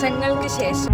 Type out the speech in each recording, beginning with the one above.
വർഷങ്ങൾക്ക് ശേഷം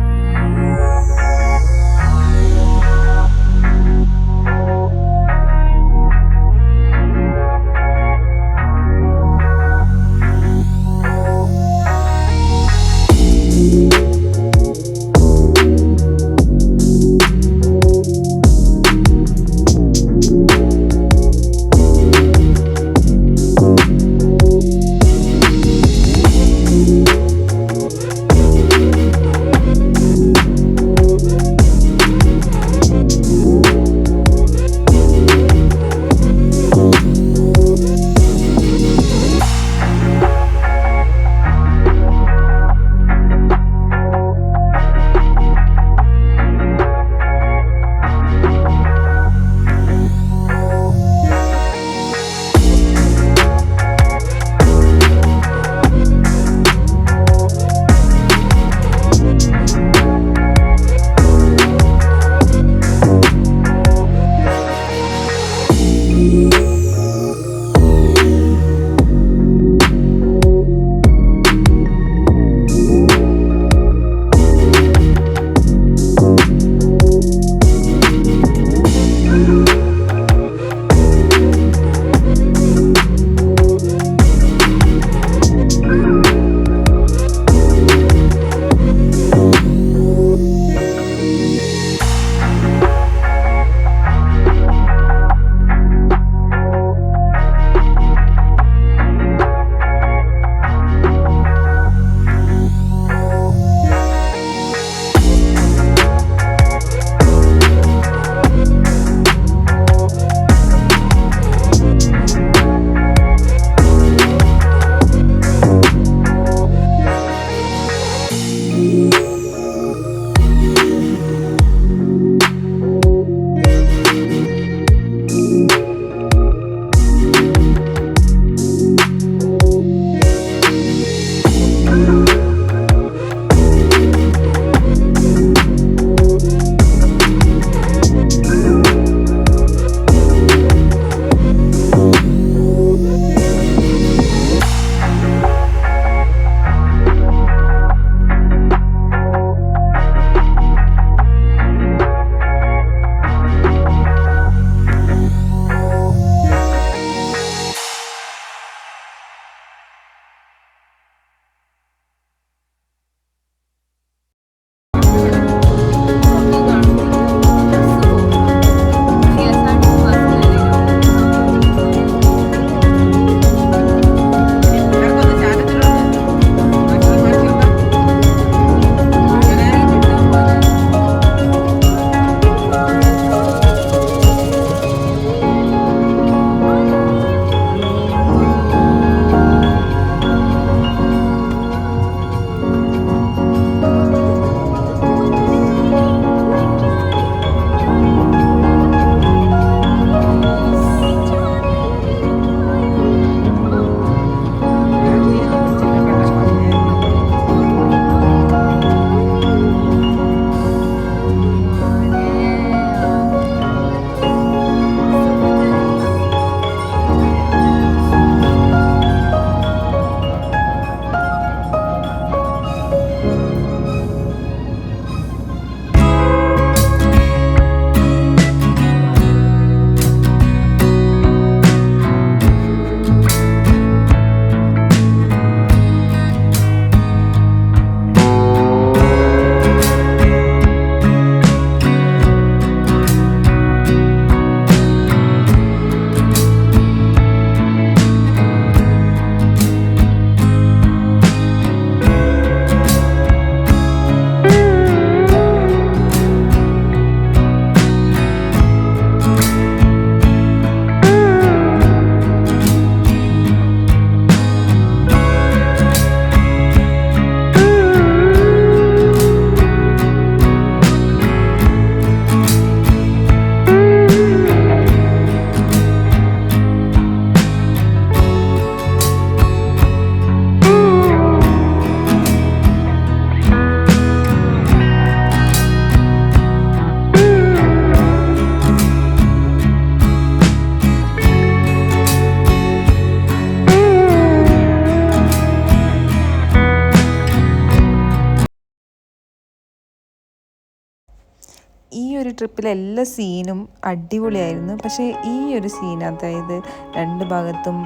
ഈ ഒരു ട്രിപ്പിലെ എല്ലാ സീനും അടിപൊളിയായിരുന്നു. പക്ഷേ ഈ ഒരു സീൻ, അതായത് രണ്ട് ഭാഗത്തും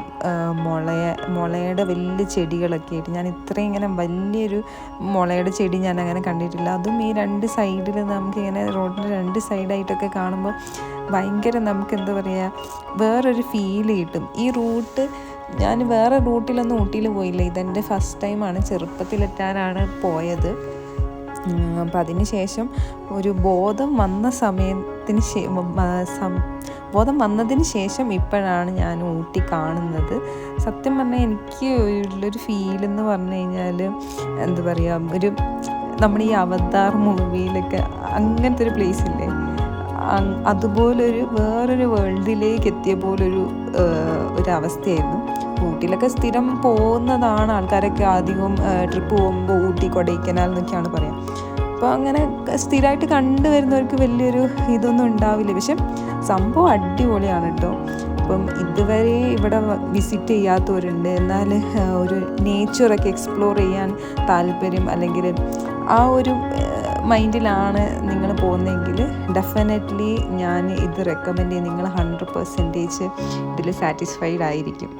മുളയുടെ വലിയ ചെടികളൊക്കെ ആയിട്ട്, ഞാൻ ഇത്രയും ഇങ്ങനെ വലിയൊരു മുളയുടെ ചെടി ഞാൻ അങ്ങനെ കണ്ടിട്ടില്ല. അതും ഈ രണ്ട് സൈഡിൽ നമുക്കിങ്ങനെ റോഡിൻ്റെ രണ്ട് സൈഡായിട്ടൊക്കെ കാണുമ്പോൾ ഭയങ്കര നമുക്ക് എന്താ പറയുക, വേറൊരു ഫീൽ കിട്ടും. ഈ റൂട്ട് ഞാൻ വേറെ റൂട്ടിലൊന്നും ഊട്ടിയിൽ പോയില്ല. ഇതെൻ്റെ ഫസ്റ്റ് ടൈമാണ്, ചെറുപ്പത്തിലെത്താനാണ് പോയത്. അപ്പം അതിന് ശേഷം ഒരു ബോധം വന്നതിന് ശേഷം ഇപ്പോഴാണ് ഞാൻ ഊട്ടി കാണുന്നത്. സത്യം പറഞ്ഞാൽ എനിക്ക് ഉള്ളൊരു ഫീലെന്ന് പറഞ്ഞു കഴിഞ്ഞാൽ എന്താ പറയുക, ഒരു നമ്മുടെ ഈ അവതാർ മൂവിയിലൊക്കെ അങ്ങനത്തെ ഒരു പ്ലേസ് ഇല്ലേ, അതുപോലൊരു വേറൊരു വേൾഡിലേക്ക് എത്തിയ പോലൊരു അവസ്ഥയായിരുന്നു. ഊട്ടിയിലൊക്കെ സ്ഥിരം പോകുന്നതാണ് ആൾക്കാരൊക്കെ, അധികം ട്രിപ്പ് പോകുമ്പോൾ ഊട്ടി കൊടൈക്കനാൽ എന്നൊക്കെയാണ് പറയാം. അപ്പോൾ അങ്ങനെ സ്ഥിരമായിട്ട് കണ്ടുവരുന്നവർക്ക് വലിയൊരു ഇതൊന്നും ഉണ്ടാവില്ല. പക്ഷെ സംഭവം അടിപൊളിയാണ് കേട്ടോ. അപ്പം ഇതുവരെ ഇവിടെ വിസിറ്റ് ചെയ്യാത്തവരുണ്ട്, എന്നാൽ ഒരു നേച്ചറൊക്കെ എക്സ്പ്ലോർ ചെയ്യാൻ താല്പര്യം അല്ലെങ്കിൽ ആ ഒരു മൈൻഡിലാണ് നിങ്ങൾ പോകുന്നതെങ്കിൽ ഡെഫിനറ്റ്ലി ഞാൻ ഇത് റെക്കമെൻഡ് ചെയ്യും. നിങ്ങൾ 100% ഇതിൽ സാറ്റിസ്ഫൈഡ് ആയിരിക്കും.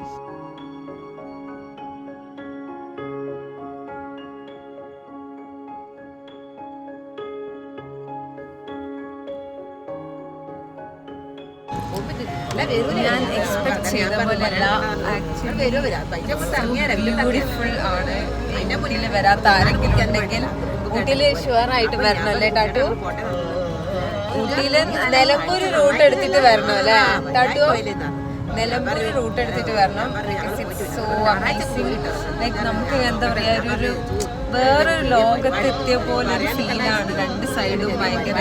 ഞാൻ എക്സ്പെക്ട് ചെയ്ത പോലെയല്ല, ബ്യൂട്ടിഫുൾ ആണ്. അതിൻ്റെ മുന്നിൽ വരാത്ത ആരെങ്കിലും ഉണ്ടെങ്കിൽ ഊട്ടിയിൽ ഷുവറായിട്ട് വരണം അല്ലേ ടാട്ടു? ഊട്ടിയിൽ നിലമ്പൂർ റൂട്ട് എടുത്തിട്ട് വരണം അല്ലേ ടാട്ടു? നിലമ്പൂർ റൂട്ട് എടുത്തിട്ട് വരണം. So amazing. ലൈക്ക് നമുക്ക് എന്താ പറയുക, ഒരു വേറൊരു ലോകത്തെത്തിയ പോലൊരു ഫീലാണ്. രണ്ട് സൈഡും ഭയങ്കര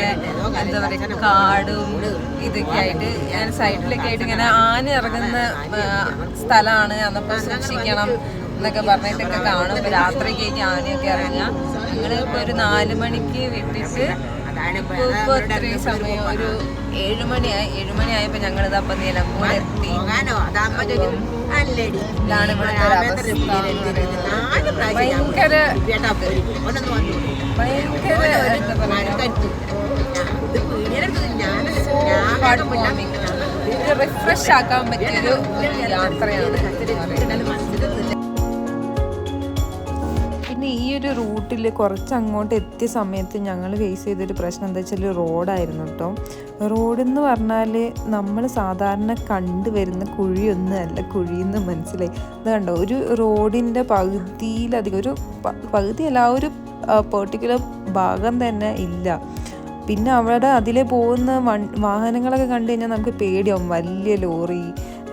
എന്താ പറയുക, കാടും ഇതൊക്കെ ആയിട്ട്. ഞാൻ സൈഡിലൊക്കെ ആയിട്ട് ഇങ്ങനെ ആന ഇറങ്ങുന്ന സ്ഥലമാണ്, അന്നപ്പോൾ സൂക്ഷിക്കണം എന്നൊക്കെ പറഞ്ഞിട്ടൊക്കെ കാണും. രാത്രിക്കേക്ക് ആനയൊക്കെ ഇറങ്ങുക. ഞങ്ങൾ ഇപ്പോൾ ഒരു 4 മണിക്ക് വിട്ടിട്ട് ഇപ്പോൾ ഇത്രയും സമയം ഒരു 7 മണിയായി. 7 മണിയായപ്പോൾ ഞങ്ങളിത് അപ്പം നിലമ്പൂർ എത്തി. ഇതാണ് ഇവിടുത്തെ ഒരു അവസ്ഥ. ഭയങ്കര എന്താ പറയുക, റിഫ്രഷ് ആക്കാൻ പറ്റിയൊരു യാത്രയാണ്. പിന്നെ ഈ ഒരു റൂട്ടിൽ കുറച്ച് അങ്ങോട്ട് എത്തിയ സമയത്ത് ഞങ്ങൾ ഫേസ് ചെയ്തൊരു പ്രശ്നം എന്താ വെച്ചാൽ റോഡായിരുന്നു കേട്ടോ. റോഡെന്ന് പറഞ്ഞാൽ നമ്മൾ സാധാരണ കണ്ടുവരുന്ന കുഴിയൊന്നും അല്ല, കുഴിയെന്ന് മനസ്സിലായി. ഇത് കണ്ടോ, ഒരു റോഡിൻ്റെ പകുതിയിലധികം, ഒരു പകുതിയല്ല, ആ ഒരു പെർട്ടിക്കുലർ ഭാഗം തന്നെ ഇല്ല. പിന്നെ അവിടെ അതിലെ പോകുന്ന വാഹനങ്ങളൊക്കെ കണ്ടു കഴിഞ്ഞാൽ നമുക്ക് പേടിയാവും. വലിയ ലോറി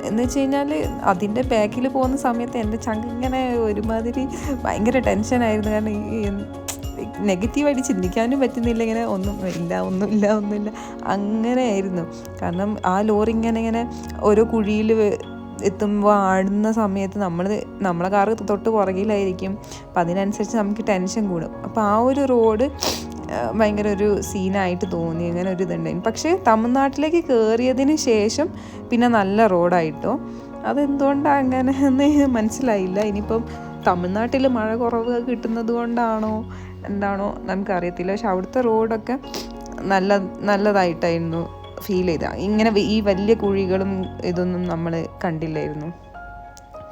എന്ന് വെച്ച് കഴിഞ്ഞാൽ അതിൻ്റെ ബാക്കിൽ പോകുന്ന സമയത്ത് എൻ്റെ ചങ്ക് ഇങ്ങനെ ഒരുമാതിരി ഭയങ്കര ടെൻഷനായിരുന്നു. കാരണം ഈ നെഗറ്റീവായിട്ട് ചിന്തിക്കാനും പറ്റുന്നില്ല, ഇങ്ങനെ ഒന്നുമില്ല അങ്ങനെയായിരുന്നു. കാരണം ആ ലോറി ഇങ്ങനെ ഓരോ കുഴിയിൽ എത്തുമ്പോൾ ആടുന്ന സമയത്ത് നമ്മളെ കാറ് തൊട്ട് പുറകിലായിരിക്കും. അപ്പം അതിനനുസരിച്ച് നമുക്ക് ടെൻഷൻ കൂടും. അപ്പോൾ ആ ഒരു റോഡ് ഭയങ്കര ഒരു സീനായിട്ട് തോന്നി. അങ്ങനെ ഒരു ഇതുണ്ടായിരുന്നു. പക്ഷേ തമിഴ്നാട്ടിലേക്ക് കയറിയതിന് ശേഷം പിന്നെ നല്ല റോഡായിട്ടോ. അതെന്തുകൊണ്ടാണ് അങ്ങനെ എന്ന് മനസ്സിലായില്ല. ഇനിയിപ്പം തമിഴ്നാട്ടിൽ മഴ കുറവ് കിട്ടുന്നത് കൊണ്ടാണോ എന്താണോ നമുക്കറിയത്തില്ല. പക്ഷെ അവിടുത്തെ റോഡൊക്കെ നല്ലതായിട്ടായിരുന്നു ഫീൽ ചെയ്ത. ഇങ്ങനെ ഈ വലിയ കുഴികളും ഇതൊന്നും നമ്മൾ കണ്ടില്ലായിരുന്നു.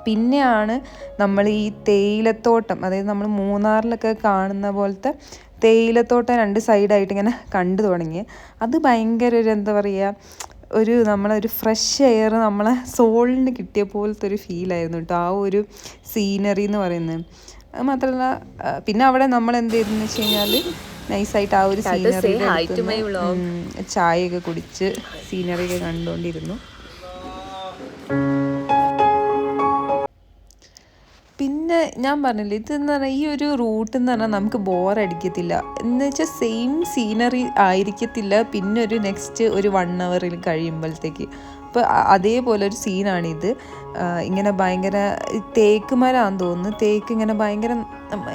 പിന്നെയാണ് നമ്മൾ ഈ തേയിലത്തോട്ടം, അതായത് നമ്മൾ മൂന്നാറിലൊക്കെ കാണുന്ന പോലത്തെ തേയിലത്തോട്ടം രണ്ട് സൈഡായിട്ട് ഇങ്ങനെ കണ്ടു തുടങ്ങി. അത് ഭയങ്കര ഒരു എന്താ പറയുക, നമ്മളൊരു ഫ്രഷ് എയർ നമ്മളെ സോളിന് കിട്ടിയ പോലത്തെ ഒരു ഫീലായിരുന്നു കേട്ടോ ആ ഒരു സീനറി എന്ന് പറയുന്നത്. അത് മാത്രമല്ല പിന്നെ അവിടെ നമ്മൾ എന്ത് ചെയ്തെന്ന് വെച്ച് കഴിഞ്ഞാൽ നൈസായിട്ട് ആ ഒരു സീനറി ചായയൊക്കെ കുടിച്ച് സീനറിയൊക്കെ കണ്ടുകൊണ്ടിരുന്നു. പിന്നെ ഞാൻ പറഞ്ഞില്ലേ, ഇതെന്ന് പറഞ്ഞാൽ ഈ ഒരു റൂട്ട് എന്ന് പറഞ്ഞാൽ നമുക്ക് ബോറടിക്കത്തില്ല. എന്ന് വെച്ചാൽ സെയിം സീനറി ആയിരിക്കത്തില്ല പിന്നെ ഒരു നെക്സ്റ്റ് ഒരു 1 hour കഴിയുമ്പോഴത്തേക്ക്. അപ്പോൾ അതേപോലെ ഒരു സീനാണിത്. ഇങ്ങനെ ഭയങ്കര തേക്ക് മരമാണെന്ന് തോന്നുന്നു. തേക്ക് ഇങ്ങനെ ഭയങ്കര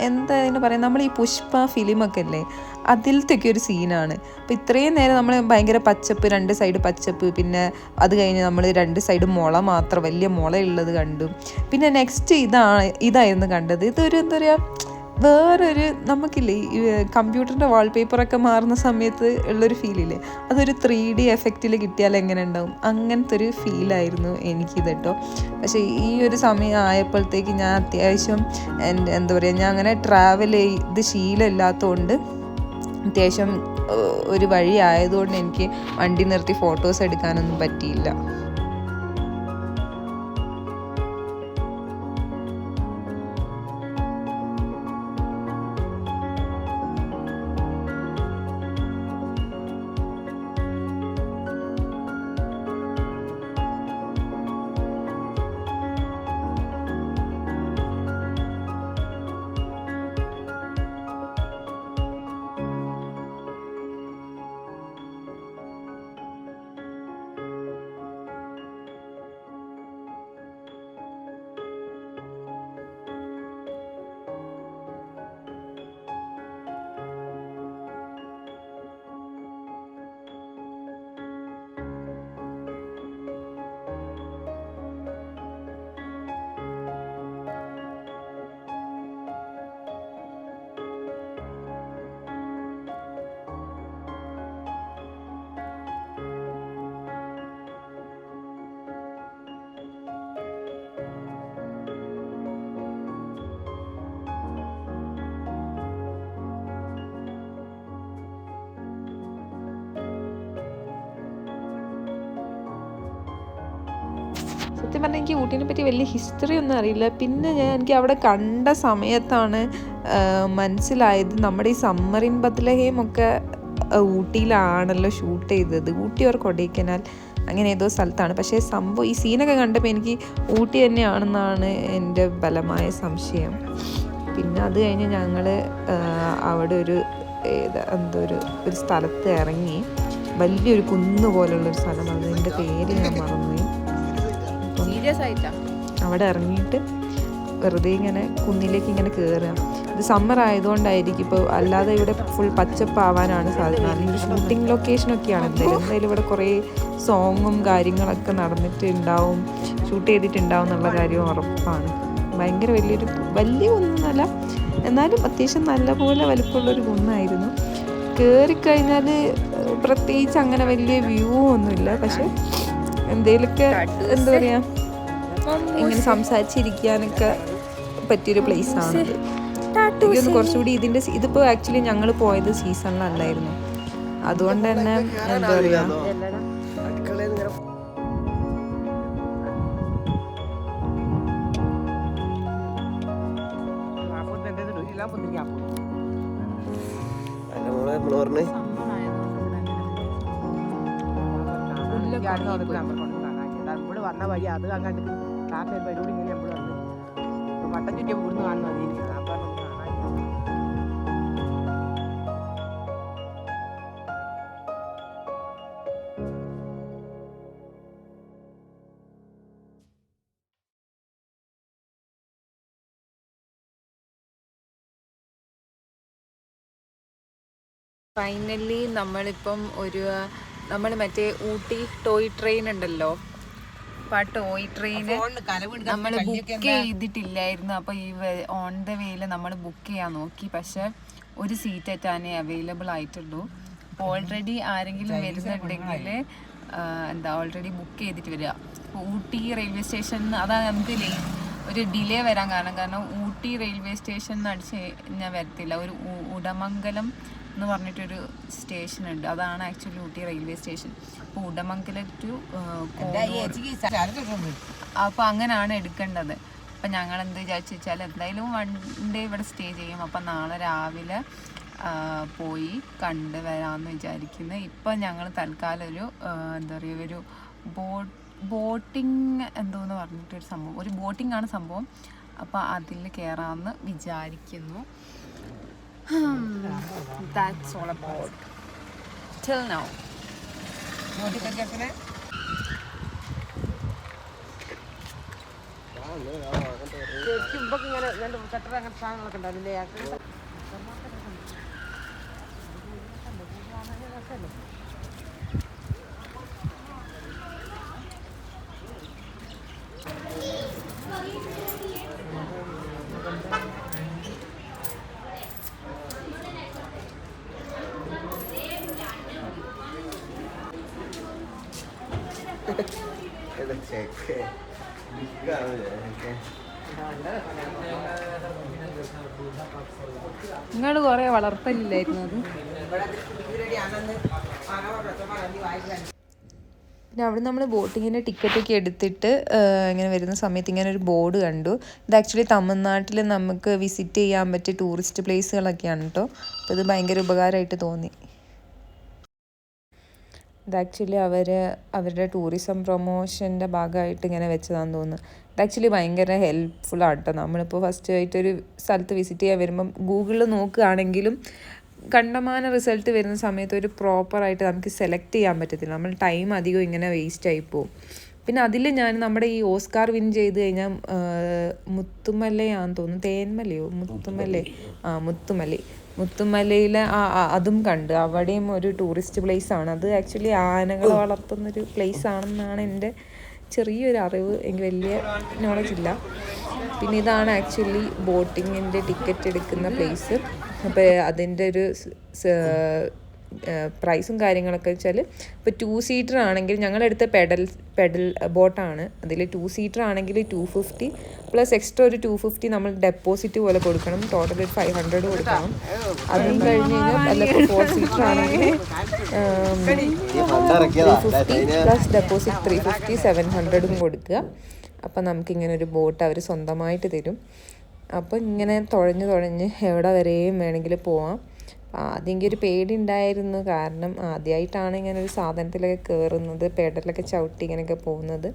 എന്താ അതിന് പറയുക, നമ്മൾ ഈ പുഷ്പ ഫിലിമൊക്കെ അല്ലേ അതിലത്തെയൊക്കെ ഒരു സീനാണ്. അപ്പോൾ ഇത്രയും നേരം നമ്മൾ ഭയങ്കര പച്ചപ്പ്, 2 സൈഡ് പച്ചപ്പ്, പിന്നെ അത് കഴിഞ്ഞ് നമ്മൾ 2 സൈഡ് മുള മാത്രം വലിയ മുളയുള്ളത് കണ്ടു. പിന്നെ നെക്സ്റ്റ് ഇതായിരുന്നു കണ്ടത്. ഇതൊരു എന്താ പറയുക, വേറൊരു നമുക്കില്ലേ ഈ കമ്പ്യൂട്ടറിൻ്റെ വാൾപേപ്പറൊക്കെ മാറുന്ന സമയത്ത് ഉള്ളൊരു ഫീലില്ലേ, അതൊരു 3D എഫക്റ്റിൽ കിട്ടിയാൽ എങ്ങനെ ഉണ്ടാവും, അങ്ങനത്തെ ഒരു ഫീലായിരുന്നു എനിക്കിത് കേട്ടോ. പക്ഷേ ഈ ഒരു സമയം ആയപ്പോഴത്തേക്ക് ഞാൻ അത്യാവശ്യം എന്താ പറയുക, ഞാൻ അങ്ങനെ ട്രാവൽ ചെയ്ത് ശീലമില്ലാത്തതുകൊണ്ട് അത്യാവശ്യം ഒരു വഴി ആയതുകൊണ്ട് എനിക്ക് വണ്ടി നിർത്തി ഫോട്ടോസ് എടുക്കാനൊന്നും പറ്റിയില്ല. സത്യം പറഞ്ഞാൽ എനിക്ക് ഊട്ടീനെ പറ്റി വലിയ ഹിസ്റ്ററി ഒന്നും അറിയില്ല. പിന്നെ എനിക്ക് അവിടെ കണ്ട സമയത്താണ് മനസ്സിലായത് നമ്മുടെ ഈ സമ്മർ ഇൻ ബത്ലഹേം ഒക്കെ ഊട്ടിയിലാണല്ലോ ഷൂട്ട് ചെയ്തത്. ഊട്ടി ഓർ കൊടൈക്കനാൽ അങ്ങനെ ഏതോ സ്ഥലത്താണ്. പക്ഷേ സംഭവം ഈ സീനൊക്കെ കണ്ടപ്പോൾ എനിക്ക് ഊട്ടി തന്നെയാണെന്നാണ് എൻ്റെ ബലമായ സംശയം. പിന്നെ അത് കഴിഞ്ഞ് ഞങ്ങൾ അവിടെ എന്തോ ഒരു സ്ഥലത്ത് ഇറങ്ങി, വലിയൊരു കുന്ന് പോലുള്ളൊരു സ്ഥലം, അതിൻ്റെ പേര് ഞാൻ മറന്നുപോയി. അവിടെ ഇറങ്ങിയിട്ട് വെറുതെ ഇങ്ങനെ കുന്നിലേക്ക് ഇങ്ങനെ കയറുക. ഇത് സമ്മർ ആയതുകൊണ്ടായിരിക്കും. ഇപ്പോൾ അല്ലാതെ ഇവിടെ ഫുൾ പച്ചപ്പാവാനാണ് സാധ്യത. അല്ലെങ്കിൽ ഷൂട്ടിംഗ് ലൊക്കേഷനൊക്കെയാണ് എന്തായാലും ഇവിടെ കുറേ സോങ്ങും കാര്യങ്ങളൊക്കെ നടന്നിട്ടുണ്ടാവും, ഷൂട്ട് ചെയ്തിട്ടുണ്ടാവും എന്നുള്ള കാര്യം ഉറപ്പാണ്. ഭയങ്കര വലിയ കുന്നല്ല, എന്നാലും അത്യാവശ്യം നല്ലപോലെ വലിപ്പമുള്ളൊരു കുന്നായിരുന്നു. കയറിക്കഴിഞ്ഞാൽ പ്രത്യേകിച്ച് അങ്ങനെ വലിയ വ്യൂ ഒന്നുമില്ല. പക്ഷെ എന്തെങ്കിലുമൊക്കെ എന്താ പറയുക, ഇങ്ങനെ സംസാരിച്ചിരിക്കാനൊക്കെ പറ്റിയൊരു പ്ലേസാണ്. എനിക്കൊന്ന് കുറച്ചുകൂടി ഇതിപ്പോൾ ആക്ച്വലി ഞങ്ങൾ പോയത് സീസണിലല്ലായിരുന്നു. അതുകൊണ്ട് തന്നെ എന്താ പറയുക, വന്ന വഴി അത് അങ്ങോട്ട് കാറിൻ്റെ പരിപാടി ഇങ്ങനെ നമ്മൾ വന്ന് വട്ടം ചുറ്റിയപ്പോൾ ഇവിടുന്ന് കാണുന്നത് ഫൈനലി നമ്മൾ മറ്റേ ഊട്ടി ടോയ് ട്രെയിൻ ഉണ്ടല്ലോ, അപ്പോൾ ആ ടോയ് ട്രെയിന് നമ്മൾ ബുക്ക് ചെയ്തിട്ടില്ലായിരുന്നു. അപ്പോൾ ഈ ഓൺ ദ വേയിൽ നമ്മൾ ബുക്ക് ചെയ്യാൻ നോക്കി, പക്ഷെ ഒരു സീറ്റ് ആയിട്ടാണ് അവൈലബിൾ ആയിട്ടുള്ളൂ. അപ്പോൾ ഓൾറെഡി ആരെങ്കിലും വരുന്നുണ്ടെങ്കിൽ ഓൾറെഡി ബുക്ക് ചെയ്തിട്ട് വരിക. ഊട്ടി റെയിൽവേ സ്റ്റേഷനിൽ അതാണ് നമുക്ക് ഒരു ഡിലേ വരാൻ കാരണം ഊട്ടി റെയിൽവേ സ്റ്റേഷനിൽ അടിച്ച് ഞാൻ വരത്തില്ല. ഒരു ഉടമംഗലം എന്ന് പറഞ്ഞിട്ടൊരു സ്റ്റേഷൻ ഉണ്ട്, അതാണ് ആക്ച്വലി ഊട്ടി റെയിൽവേ സ്റ്റേഷൻ. അപ്പോൾ ഉടമംഗലം ടു അപ്പോൾ അങ്ങനെയാണ് എടുക്കേണ്ടത്. അപ്പം ഞങ്ങൾ എന്ത് വിചാരിച്ചു വെച്ചാൽ എന്തായാലും 1 ഡേ ഇവിടെ സ്റ്റേ ചെയ്യും. അപ്പം നാളെ രാവിലെ പോയി കണ്ട് വരാമെന്ന് വിചാരിക്കുന്നത്. ഇപ്പം ഞങ്ങൾ തൽക്കാലം ഒരു എന്താ പറയുക, ഒരു ബോട്ടിങ് എന്തോന്ന് പറഞ്ഞിട്ടൊരു സംഭവം, ഒരു ബോട്ടിംഗ് ആണ് സംഭവം. അപ്പോൾ അതിൽ കയറാമെന്ന് വിചാരിക്കുന്നു. That's all about till now. ഇങ്ങനെ ചട്ടർ അങ്ങനത്തെ സാധനങ്ങളൊക്കെ ഉണ്ടാവില്ലേ? നിങ്ങൾ കുറെ വളർത്തലില്ലായിരുന്നു അത്. പിന്നെ അവിടെ നമ്മൾ ബോട്ടിങ്ങിൻ്റെ ടിക്കറ്റൊക്കെ എടുത്തിട്ട് ഇങ്ങനെ വരുന്ന സമയത്ത് ഇങ്ങനെ ഒരു ബോർഡ് കണ്ടു. ഇത് ആക്ച്വലി തമിഴ്നാട്ടിൽ നമുക്ക് വിസിറ്റ് ചെയ്യാൻ പറ്റിയ ടൂറിസ്റ്റ് പ്ലേസുകളൊക്കെയാണ് കേട്ടോ. അപ്പോൾ ഇത് ഭയങ്കര ഉപകാരമായിട്ട് തോന്നി. ഇത് ആക്ച്വലി അവരുടെ ടൂറിസം പ്രൊമോഷൻ്റെ ഭാഗമായിട്ട് ഇങ്ങനെ വെച്ചതാണെന്ന് തോന്നുന്നു. ഇത് ആക്ച്വലി ഭയങ്കര ഹെൽപ്ഫുൾ ആട്ടോ. നമ്മളിപ്പോൾ ഫസ്റ്റ് ആയിട്ടൊരു സ്ഥലത്ത് വിസിറ്റ് ചെയ്യാൻ വരുമ്പം ഗൂഗിളിൽ നോക്കുകയാണെങ്കിലും കണ്ടമാന റിസൾട്ട് വരുന്ന സമയത്ത് ഒരു പ്രോപ്പറായിട്ട് നമുക്ക് സെലക്ട് ചെയ്യാൻ പറ്റത്തില്ല. നമ്മൾ ടൈം അധികം ഇങ്ങനെ വേസ്റ്റ് ആയി പോകും. പിന്നെ അതിൽ ഞാൻ നമ്മുടെ ഈ ഓസ്കാർ വിൻ ചെയ്ത് കഴിഞ്ഞാൽ മുത്തുമലയാന്ന് തോന്നുന്നു, തേന്മലയോ മുത്തുമലയിലെ അതും കണ്ട്. അവിടെയും ഒരു ടൂറിസ്റ്റ് പ്ലേസ് ആണ് അത്. ആക്ച്വലി ആനകൾ വളർത്തുന്നൊരു പ്ലേസ് ആണെന്നാണ് എൻ്റെ ചെറിയൊരു അറിവ്. എനിക്ക് വലിയ നോളജ് ഇല്ല. പിന്നെ ഇതാണ് ആക്ച്വലി ബോട്ടിങ്ങിൻ്റെ ടിക്കറ്റ് എടുക്കുന്ന പ്ലേസ്. അപ്പോൾ അതിൻ്റെ ഒരു പ്രൈസും കാര്യങ്ങളൊക്കെ വെച്ചാൽ ഇപ്പോൾ 2 സീറ്റർ ആണെങ്കിൽ ഞങ്ങളെടുത്ത പെഡൽ ബോട്ടാണ്. അതിൽ 2 സീറ്റർ ആണെങ്കിൽ 250 പ്ലസ് എക്സ്ട്രാ ഒരു 250 നമ്മൾ ഡെപ്പോസിറ്റ് പോലെ കൊടുക്കണം. ടോട്ടൽ ഒരു 500 കൊടുക്കണം. അതും കഴിഞ്ഞ് കഴിഞ്ഞാൽ അല്ല, ഇപ്പോൾ 4 സീറ്റർ ആണെങ്കിൽ 250 പ്ലസ് ഡെപ്പോസിറ്റ് 350 700 കൊടുക്കുക. അപ്പം നമുക്കിങ്ങനെ ഒരു ബോട്ട് അവർ സ്വന്തമായിട്ട് തരും. അപ്പോൾ ഇങ്ങനെ തുഴഞ്ഞ് എവിടെ വരെയും വേണമെങ്കിൽ പോവാം. ആദ്യം എനിക്ക് ഒരു പേടി ഉണ്ടായിരുന്നു, കാരണം ആദ്യമായിട്ടാണ് ഇങ്ങനെ ഒരു സാധനത്തിലൊക്കെ കയറുന്നത്, പെഡലൊക്കെ ചവിട്ടി ഇങ്ങനെയൊക്കെ പോകുന്നത്.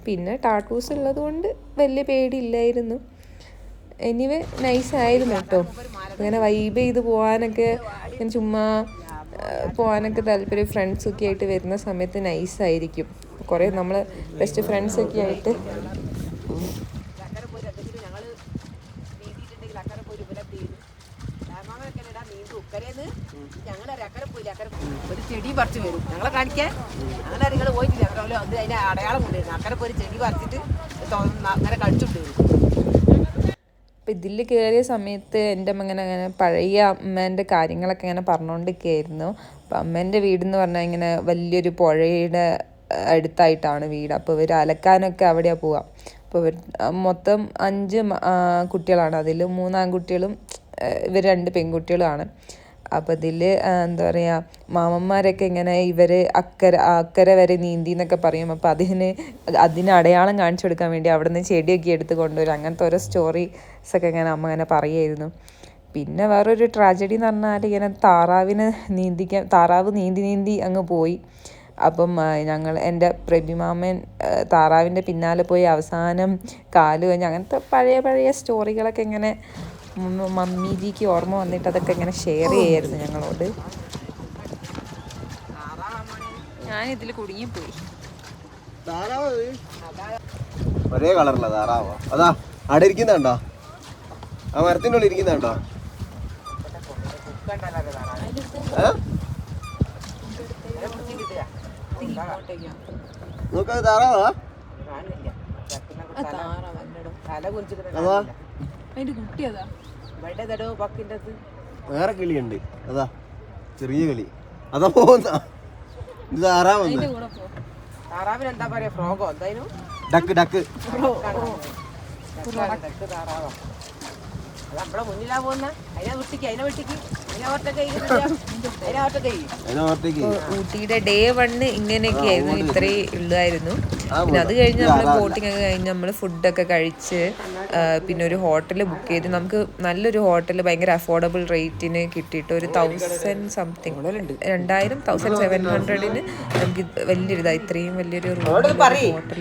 പിന്നെ ടാട്ടൂസ് ഉള്ളത് കൊണ്ട് വലിയ പേടിയില്ലായിരുന്നു. എനിവേ നൈസായിരുന്നു കേട്ടോ. ഇങ്ങനെ വൈബ് ചെയ്ത് പോകാനൊക്കെ, ഇങ്ങനെ ചുമ്മാ പോകാനൊക്കെ താല്പര്യം ഫ്രണ്ട്സൊക്കെ ആയിട്ട് വരുന്ന സമയത്ത് നൈസായിരിക്കും. കുറേ നമ്മൾ ബെസ്റ്റ് ഫ്രണ്ട്സൊക്കെ ആയിട്ട് ഒരു ചെടി പറിച്ച് വരും ഞങ്ങളെ കാണിക്കാൻ. അങ്ങനെ നിങ്ങൾ പോയിട്ടില്ല, അത് അതിന്റെ അടയാളം കൊണ്ടുവരുന്നു. അക്കരെ പോയി ചെടി പറിച്ചിട്ട് അങ്ങനെ കഴിച്ചിട്ട് വരും. അപ്പം ഇതിൽ കയറിയ സമയത്ത് എൻ്റെ അമ്മ അങ്ങനെ പഴയ അമ്മേൻ്റെ കാര്യങ്ങളൊക്കെ ഇങ്ങനെ പറഞ്ഞുകൊണ്ടിരിക്കുകയായിരുന്നു. അപ്പം അമ്മേൻ്റെ വീടെന്ന് പറഞ്ഞാൽ ഇങ്ങനെ വലിയൊരു പുഴയുടെ അടുത്തായിട്ടാണ് വീട്. അപ്പോൾ ഇവർ അലക്കാനൊക്കെ അവിടെയാണ് പോവുക. അപ്പോൾ മൊത്തം 5 കുട്ടികളാണ്. അതിൽ 3 ആൺകുട്ടികളും ഇവർ 2 പെൺകുട്ടികളുമാണ്. അപ്പോൾ ഇതിൽ എന്താ പറയുക, മാമന്മാരൊക്കെ ഇങ്ങനെ ഇവർ അക്കരെ വരെ നീന്തി എന്നൊക്കെ പറയും. അപ്പോൾ അതിന് അടയാളം കാണിച്ചു കൊടുക്കാൻ വേണ്ടി അവിടെ നിന്ന് ചെടിയൊക്കെ എടുത്ത് കൊണ്ടുവരും. അങ്ങനത്തെ ഓരോ സ്റ്റോറീസൊക്കെ ഇങ്ങനെ അമ്മ ഇങ്ങനെ പറയുമായിരുന്നു. പിന്നെ വേറൊരു ട്രാജഡി എന്ന് പറഞ്ഞാൽ ഇങ്ങനെ താറാവ് നീന്തി അങ്ങ് പോയി. അപ്പം എൻ്റെ പ്രഭിമാമൻ താറാവിൻ്റെ പിന്നാലെ പോയി അവസാനം കാല് കഴിഞ്ഞ് അങ്ങനത്തെ പഴയ സ്റ്റോറികളൊക്കെ ഇങ്ങനെ മമ്മിജിക്ക് ഓർമ്മ വന്നിട്ട് അതൊക്കെ ഇങ്ങനെ ഷെയർ ചെയ്യായിരുന്നു ഞങ്ങളോട്. ഞാനിതിൽ കുടുങ്ങിപ്പോയി. ഒരേ കളറില്ല താറാവോ? അതാ അവിടെ ഇരിക്കുന്നുണ്ടോ? ആ മരത്തിൻ്റെ ഉള്ളിൽ ഇരിക്കുന്നുണ്ടോ? നോക്കത് താറാവാ? വേറെ കിളിയുണ്ട്, അതാ ചെറിയ കിളി, അതാ പോകുന്ന. ഇത് താറാവെന്ന്. താറാവിന് എന്താ പറയാ, ഫ്രോഗോ എന്തായാലും ഡക്ക് താറാവാ. അത് നമ്മളെ മുന്നിലാ പോകുന്ന. അതിനെ വെട്ടിക്ക് ഊട്ടിയുടെ ഡേ 1 ഇങ്ങനെയൊക്കെ ആയിരുന്നു, ഇത്രേ ഉള്ളായിരുന്നു. പിന്നെ അത് കഴിഞ്ഞ് നമ്മൾ ബോട്ടിംഗ് ഒക്കെ കഴിഞ്ഞ് നമ്മൾ ഫുഡൊക്കെ കഴിച്ച് പിന്നെ ഒരു ഹോട്ടൽ ബുക്ക് ചെയ്ത് നമുക്ക് നല്ലൊരു ഹോട്ടൽ ഭയങ്കര അഫോർഡബിൾ റേറ്റിന് കിട്ടിയിട്ട് ഒരു 1000 സംതിങ് 1700 നമുക്ക് വലിയൊരു ഇത്രയും വലിയൊരു ഹോട്ടൽ